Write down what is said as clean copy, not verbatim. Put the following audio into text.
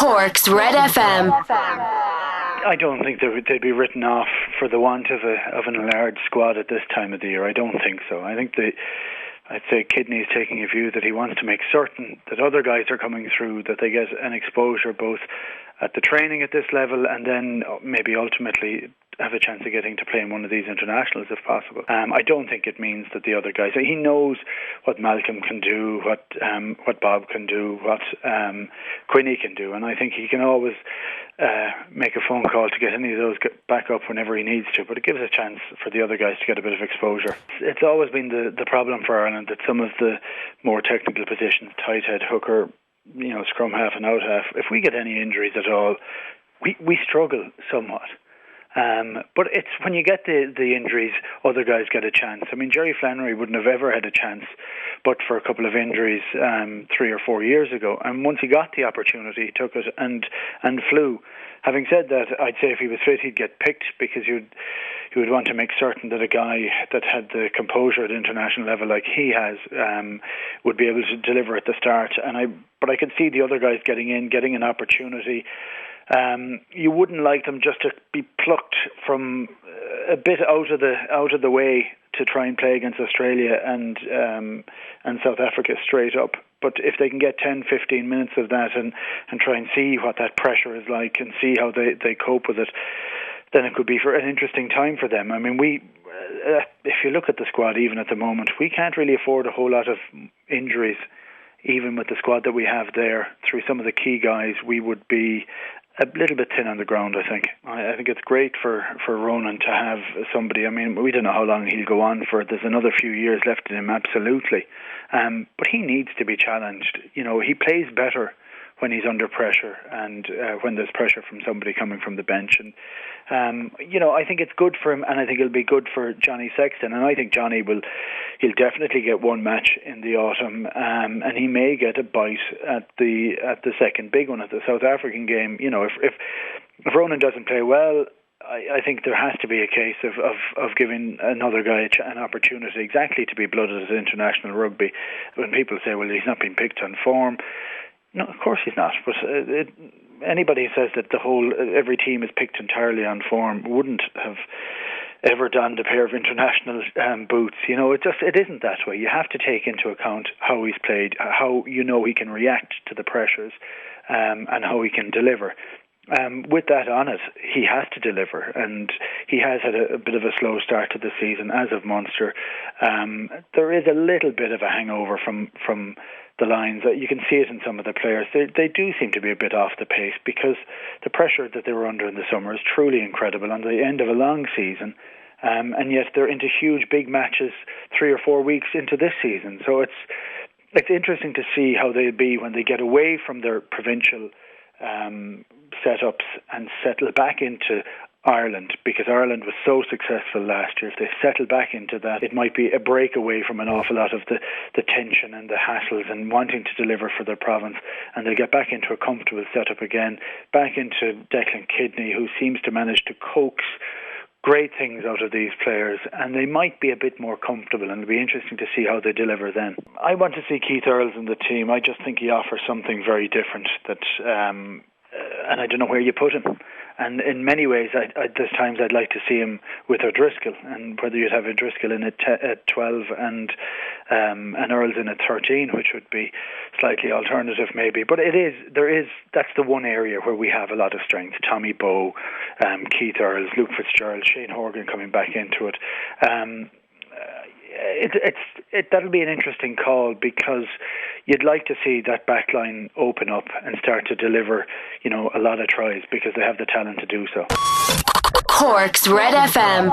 Cork's Red FM. I don't think they'd be written off for the want of an enlarged squad at this time of the year. I don't think so. I think I'd say Kidney is taking a view that he wants to make certain that other guys are coming through, that they get an exposure both at the training at this level and then maybe ultimately have a chance of getting to play in one of these internationals if possible. I don't think it means that the other guys... He knows what Malcolm can do, what Bob can do, what Quinny can do, and I think he can always make a phone call to get any of those back up whenever he needs to, but it gives a chance for the other guys to get a bit of exposure. It's always been the problem for Ireland that some of the more technical positions, tight head, hooker, scrum half and out half, if we get any injuries at all, we struggle somewhat. But it's when you get the injuries, other guys get a chance. I mean, Jerry Flannery wouldn't have ever had a chance but for a couple of injuries 3 or 4 years ago. And once he got the opportunity, he took it and flew. Having said that, I'd say if he was fit, he'd get picked because you would want to make certain that a guy that had the composure at international level like he has would be able to deliver at the start. But I could see the other guys getting an opportunity. You wouldn't like them just to be plucked from a bit out of the way to try and play against Australia and South Africa straight up. But if they can get 10, 15 minutes of that and try and see what that pressure is like and see how they cope with it, then it could be for an interesting time for them. I mean, if you look at the squad even at the moment, we can't really afford a whole lot of injuries. Even with the squad that we have there, through some of the key guys, we would be a little bit thin on the ground, I think. I think it's great for Ronan to have somebody. I mean, we don't know how long he'll go on for. There's another few years left in him, absolutely. But he needs to be challenged. He plays better when he's under pressure and when there's pressure from somebody coming from the bench. And, I think it's good for him, and I think it'll be good for Johnny Sexton. And I think Johnny he'll definitely get one match in the autumn, and he may get a bite at the second big one, at the South African game. If Ronan doesn't play well, I think there has to be a case of giving another guy an opportunity exactly to be blooded at international rugby. When people say, well, he's not been picked on form, no, of course he's not. But anybody who says that every team is picked entirely on form wouldn't have ever donned a pair of international boots. It isn't that way. You have to take into account how he's played, how he can react to the pressures, and how he can deliver. With that on it, he has to deliver, and he has had a bit of a slow start to the season, as of Munster. There is a little bit of a hangover from the lines. You can see it in some of the players. They do seem to be a bit off the pace because the pressure that they were under in the summer is truly incredible on the end of a long season. And yet they're into huge big matches 3 or 4 weeks into this season. So it's interesting to see how they'll be when they get away from their provincial setups and settle back into Ireland, because Ireland was so successful last year. If they settle back into that, it might be a break away from an awful lot of the tension and the hassles and wanting to deliver for their province, and they'll get back into a comfortable setup again, back into Declan Kidney, who seems to manage to coax great things out of these players, and they might be a bit more comfortable, and it'll be interesting to see how they deliver then. I want to see Keith Earls in the team. I just think he offers something very different that and I don't know where you put him. And in many ways, there's times I'd like to see him with O'Driscoll, and whether you'd have O'Driscoll in at 12 and Earls in at 13, which would be slightly alternative maybe. But that's the one area where we have a lot of strength. Tommy Bowe, Keith Earls, Luke Fitzgerald, Shane Horgan coming back into it. That'll be an interesting call, because you'd like to see that backline open up and start to deliver, a lot of tries, because they have the talent to do so. Cork's Red FM.